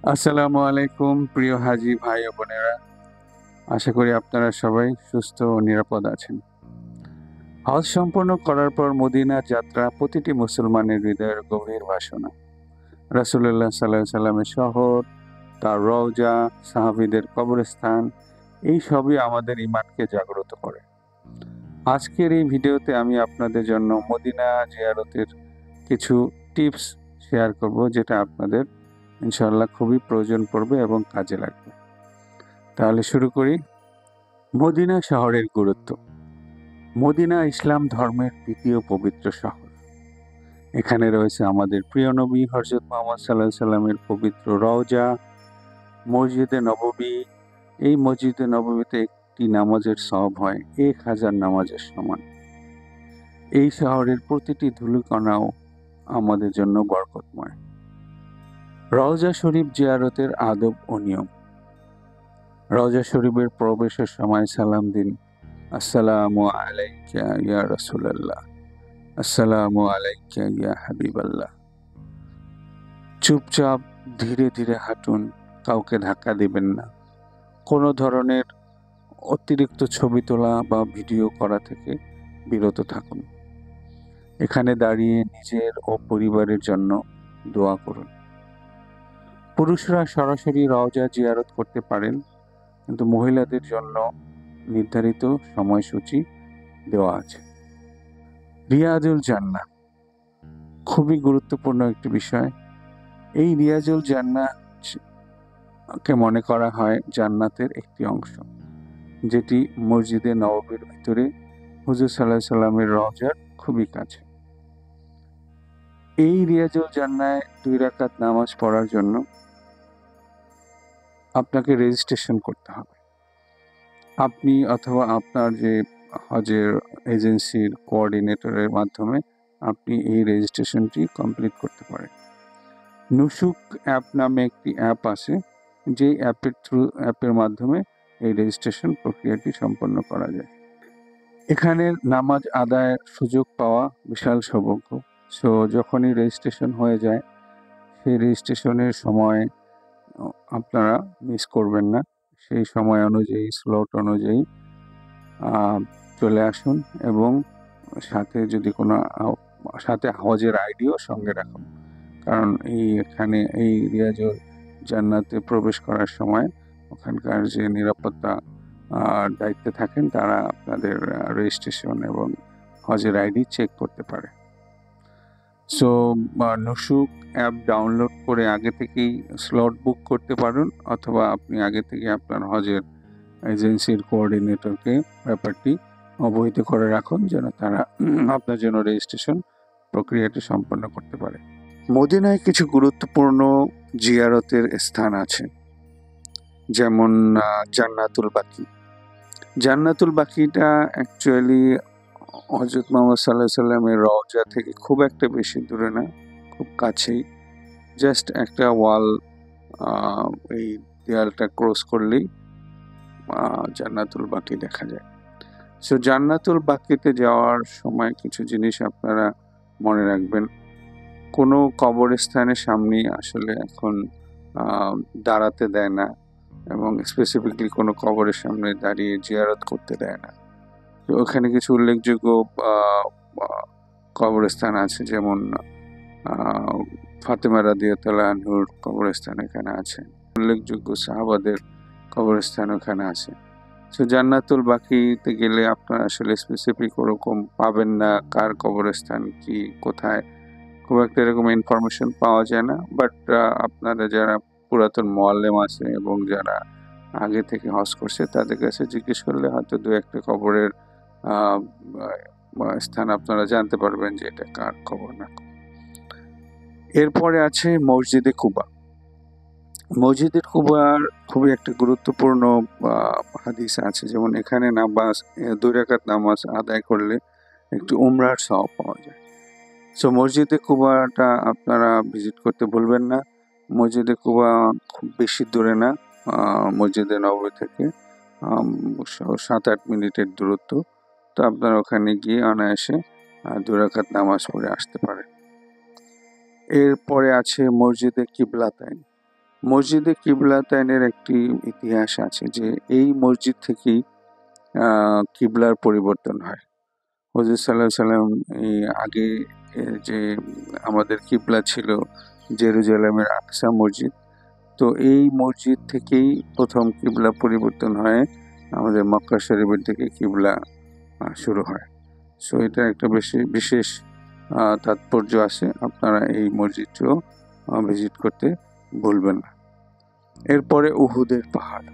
আসসালামু আলাইকুম প্রিয় হাজী ভাই ও বোনেরা। আশা করি আপনারা সবাই সুস্থ ও নিরাপদ আছেন। হজ সম্পন্ন করার পর মদিনার যাত্রা প্রতিটি মুসলমানের হৃদয়ের গভীর বাসনা। রাসূলুল্লাহ সাল্লাল্লাহু আলাইহি সাল্লামের শহর, তার রওজা, সাহাবীদের কবরস্থান এই সবই আমাদের ঈমানকে জাগ্রত করে। আজকের এই ভিডিওতে আমি আপনাদের জন্য মদিনা জিয়ারতের কিছু টিপস শেয়ার করব, যেটা আপনাদের ইনশাআল্লাহ খুবই প্রয়োজন পড়বে এবং কাজে লাগবে। তাহলে শুরু করি। মদিনা শহরের গুরুত্ব। মদিনা ইসলাম ধর্মের দ্বিতীয় পবিত্র শহর। এখানে রয়েছে আমাদের প্রিয় নবী হযরত মুহাম্মদ সাল্লাল্লাহু আলাইহি সাল্লামের পবিত্র রওজা, মসজিদে নববী। এই মসজিদে নববীতে একটি নামাজের সওয়াব হয় 1000 নামাজের সমান। এই শহরের প্রতিটি ধূলিকণাও আমাদের জন্য বরকতময়। রওজা শরীফ জিয়ারতের আদব ও নিয়ম। রওজা শরীফের প্রবেশের সময় সালাম দিন, আসসালামু আলাইকা ইয়া রাসূলাল্লাহ, আসসালামু আলাইকা ইয়া হাবিবাল্লাহ। চুপচাপ ধীরে ধীরে হাঁটুন, কাউকে ধাক্কা দিবেন না। কোনো ধরনের অতিরিক্ত ছবি তোলা বা ভিডিও করা থেকে বিরত থাকুন। এখানে দাঁড়িয়ে নিজের ও পরিবারের জন্য দোয়া করুন। পুরুষরা সরাসরি রওজা জিয়ারত করতে পারেন, কিন্তু মহিলাদের জন্য নির্ধারিত সময়সূচি দেওয়া আছে। রিয়াজুল জান্নাহ খুবই গুরুত্বপূর্ণ একটি বিষয়। এই রিয়াজুল জান্নাহকে মনে করা হয় জান্নাতের একটি অংশ, যেটি মসজিদে নববীর ভিতরে হুজুর সাল্লাল্লাহু আলাইহি সাল্লামের রওজার খুবই কাছে। এই রিয়াজুল জান্নাহে 2 রাকাত নামাজ পড়ার জন্য আপনাকে রেজিস্ট্রেশন করতে হবে। আপনি অথবা আপনার যে হজের এজেন্সির কোঅর্ডিনেটরের মাধ্যমে আপনি এই রেজিস্ট্রেশনটি কমপ্লিট করতে পারেন। নুসুক অ্যাপ নামে একটি অ্যাপ আছে, যেই অ্যাপের মাধ্যমে এই রেজিস্ট্রেশন প্রক্রিয়াটি সম্পন্ন করা যায়। এখানে নামাজ আদায়ের সুযোগ পাওয়া বিশাল সৌভাগ্য। সো যখনই রেজিস্ট্রেশন হয়ে যায়, সেই রেজিস্ট্রেশনের সময় আপনারা মিস করবেন না। সেই সময় অনুযায়ী, স্লট অনুযায়ী চলে আসুন এবং সাথে যদি কোনো সাথে হজের আইডিও সঙ্গে রাখুন। কারণ এখানে এই রিয়াজুল জান্নাতে প্রবেশ করার সময় ওখানকার যে নিরাপত্তা দায়িত্বে থাকেন, তারা আপনাদের রেজিস্ট্রেশন এবং হজের আইডি চেক করতে পারে। সো নুসুক অ্যাপ ডাউনলোড করে আগে থেকেই স্লট বুক করতে পারেন, অথবা আপনি আগে থেকে আপনার হজের এজেন্সির কোঅর্ডিনেটরকে ব্যাপারটি অবহিত করে রাখুন, যেন তারা আপনার জন্য রেজিস্ট্রেশন প্রক্রিয়াটি সম্পন্ন করতে পারে। মদিনায় কিছু গুরুত্বপূর্ণ জিয়ারতের স্থান আছে, যেমন জান্নাতুল বাকি। জান্নাতুল বাকিটা অ্যাকচুয়ালি হযরত মুহাম্মদ সাল্লাল্লাহু আলাইহি সাল্লামের রওজা থেকে খুব একটা বেশি দূরে না, খুব কাছেই। জাস্ট একটা ওয়াল, এই দেয়ালটা ক্রস করলেই জান্নাতুল বাকি দেখা যায়। সো জান্নাতুল বাকিতে যাওয়ার সময় কিছু জিনিস আপনারা মনে রাখবেন। কোনো কবরস্থানের সামনেই আসলে এখন দাঁড়াতে দেয় না, এবং স্পেসিফিকলি কোনো কবরের সামনে দাঁড়িয়ে জিয়ারত করতে দেয় না। তো ওখানে কিছু উল্লেখযোগ্য কবরস্থান আছে, যেমন ফাতেমা রাদিয়াল্লাহু আনহুর কবরস্থান এখানে আছে, উল্লেখযোগ্য সাহাবাদের কবরস্থান ওখানে আছে। সো জান্নাতুল বাকিতে গেলে আপনারা আসলে স্পেসিফিক ওরকম পাবেন না, কার কবরস্থান কি কোথায়, খুব একটা এরকম ইনফরমেশন পাওয়া যায় না। বাট আপনারা যারা পুরাতন মুআল্লিম আছে এবং যারা আগে থেকে হজ করছে, তাদের কাছে জিজ্ঞেস করলে হয়তো 2-1টা কবরের স্থান আপনারা জানতে পারবেন যে এটা কার কবর না। এরপরে আছে মসজিদে কুবা। মসজিদে কুবার খুবই একটা গুরুত্বপূর্ণ হাদিস আছে, যেমন এখানে 2 রাকাত নামাজ আদায় করলে একটু উমরার সওয়াব পাওয়া যায়। সো মসজিদে কুবাটা আপনারা ভিজিট করতে ভুলবেন না। মসজিদে কুবা খুব বেশি দূরে না, মসজিদে নববী থেকে 7-8 মিনিটের দূরত্ব। তো আপনারা ওখানে গিয়ে অনায়াসে 2 রাকাত নামাজ পড়ে আসতে পারেন। এরপরে আছে মসজিদে কিবলাতাইন। মসজিদে কিবলাতাইনের একটি ইতিহাস আছে যে এই মসজিদ থেকেই কিবলার পরিবর্তন হয়। হুজুর সাল্লাল্লাহু আলাইহি সাল্লাম এই আগে যে আমাদের কিবলা ছিল জেরুজালেমের আকসা মসজিদ। তো এই মসজিদ থেকেই প্রথম কিবলা পরিবর্তন হয়ে আমাদের মক্কা শরীফের দিকে কিবলা শুরু হয়। সো এটা একটা বেশি বিশেষ তাৎপর্য আছে। আপনারা এই মসজিদটিও ভিজিট করতে ভুলবেন না। এরপরে উহুদের পাহাড়।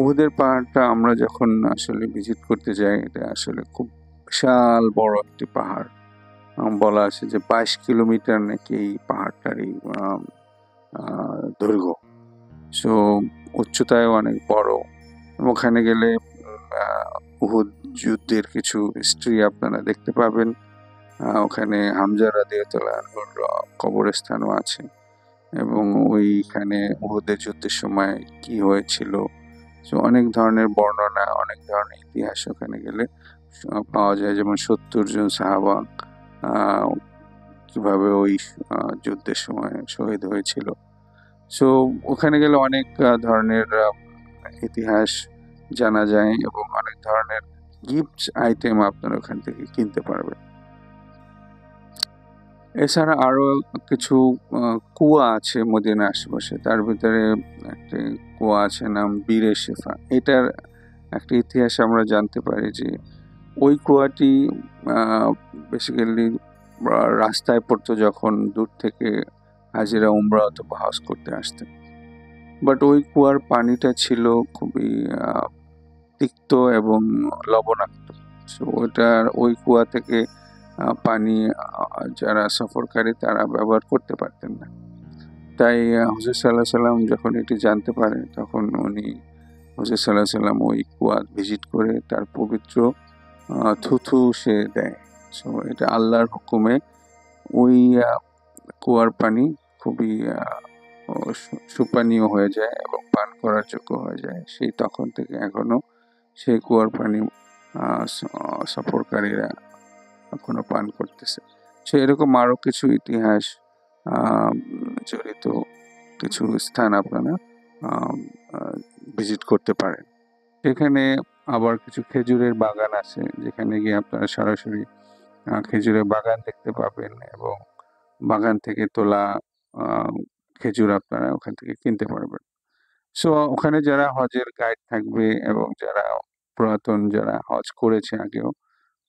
উহুদের পাহাড়টা আমরা যখন আসলে ভিজিট করতে যাই, এটা আসলে খুব বিশাল বড় একটি পাহাড়। বলা আছে যে 22 কিলোমিটার নাকি এই পাহাড়টার এই দৈর্ঘ্য। সো উচ্চতায়ও অনেক বড়। ওখানে গেলে উহুদ যুদ্ধের কিছু হিস্ট্রি আপনারা দেখতে পাবেন। ওখানে হামজা রাদিয়াল্লাহু আনহুর কবরস্থানও আছে এবং ওইখানে উহুদের যুদ্ধের সময় কি হয়েছিল, সো অনেক ধরনের বর্ণনা, অনেক ধরনের ইতিহাস ওখানে গেলে পাওয়া যায়। যেমন 70 জন সাহাবা কিভাবে ওই যুদ্ধের সময় শহীদ হয়েছিল। সো ওখানে গেলে অনেক ধরনের ইতিহাস জানা যায় এবং অনেক ধরনের গিফট আইটেম আপনারা ওখান থেকে কিনতে পারবেন। এছাড়া আরো কিছু কুয়া আছে মদিনার আশেপাশে। তার ভিতরে একটি কুয়া আছে নাম বীরে শেফা। এটার একটা ইতিহাস আমরা জানতে পারি যে ওই কুয়াটি বেসিক্যালি রাস্তায় পড়তো যখন দূর থেকে হাজিরা উমরা অথবা হজ করতে আসতেন। বাট ওই কুয়ার পানিটা ছিল খুবই তিক্ত এবং লবণাক্ত। সো ওই কুয়া থেকে পানি যারা সফরকারী তারা ব্যবহার করতে পারতেন না। তাই হুজুর সাল্লাল্লাহু আলাইহি সাল্লাম যখন এটি জানতে পারেন তখন উনি হুজুর সাল্লাল্লাহু আলাইহি সাল্লাম ওই কুয়া ভিজিট করে তার পবিত্র থুথু সে দেয়। সো এটা আল্লাহর হুকুমে ওই কুয়ার পানি খুবই সুপানীয় হয়ে যায় এবং পান করার যোগ্য হয়ে যায়। সেই তখন থেকে এখনো সেই কুয়ার পানি সফরকারীরা এখনো পান করতেছে। সো এরকম আরো কিছু ইতিহাস জড়িত কিছু স্থান আপনারা ভিজিট করতে পারেন। সেখানে আবার কিছু খেজুরের বাগান আছে যেখানে গিয়ে আপনারা সরাসরি খেজুরের বাগান দেখতে পাবেন এবং বাগান থেকে তোলা খেজুর আপনারা ওখান থেকে কিনতে পারবেন। সো ওখানে যারা হজের গাইড থাকবে এবং যারা পুরাতন যারা হজ করেছে আগেও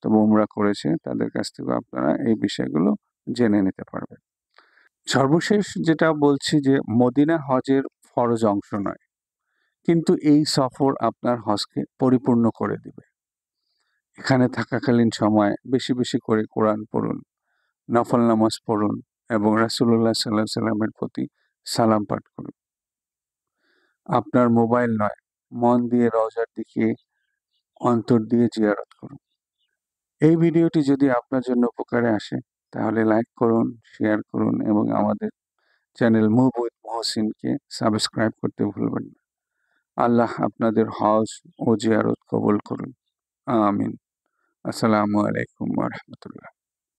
তবে উমরা করেছে তাদের কাছ থেকে আপনারা এই বিষয়গুলো জেনে নিতে পারবেন। সর্বশেষ যেটা বলছি যে মদিনা হজের ফরজ অংশ নয়, কিন্তু এই সফর আপনার হজকে পরিপূর্ণ করে দিবে। এখানে থাকাকালীন সময় বেশি বেশি করে কোরআন পড়ুন, নফল নামাজ পড়ুন এবং রাসূলুল্লাহ সাল্লাল্লাহু আলাইহি সাল্লামের প্রতি সালাম পাঠ করুন। আপনার মোবাইল নয়, মন দিয়ে রওজার দিকে অন্তর দিয়ে জিয়ারত করুন। এই ভিডিওটি যদি আপনার জন্য উপকারে আসে তাহলে লাইক করুন, শেয়ার করুন এবং আমাদের চ্যানেল মুভ উইথ মহসিনকে সাবস্ক্রাইব করতে ভুলবেন না। আল্লাহ আপনাদের হজ ও জিয়ারত কবুল করুন। আমিন। আসসালামু আলাইকুম ওয়া রাহমাতুল্লাহ।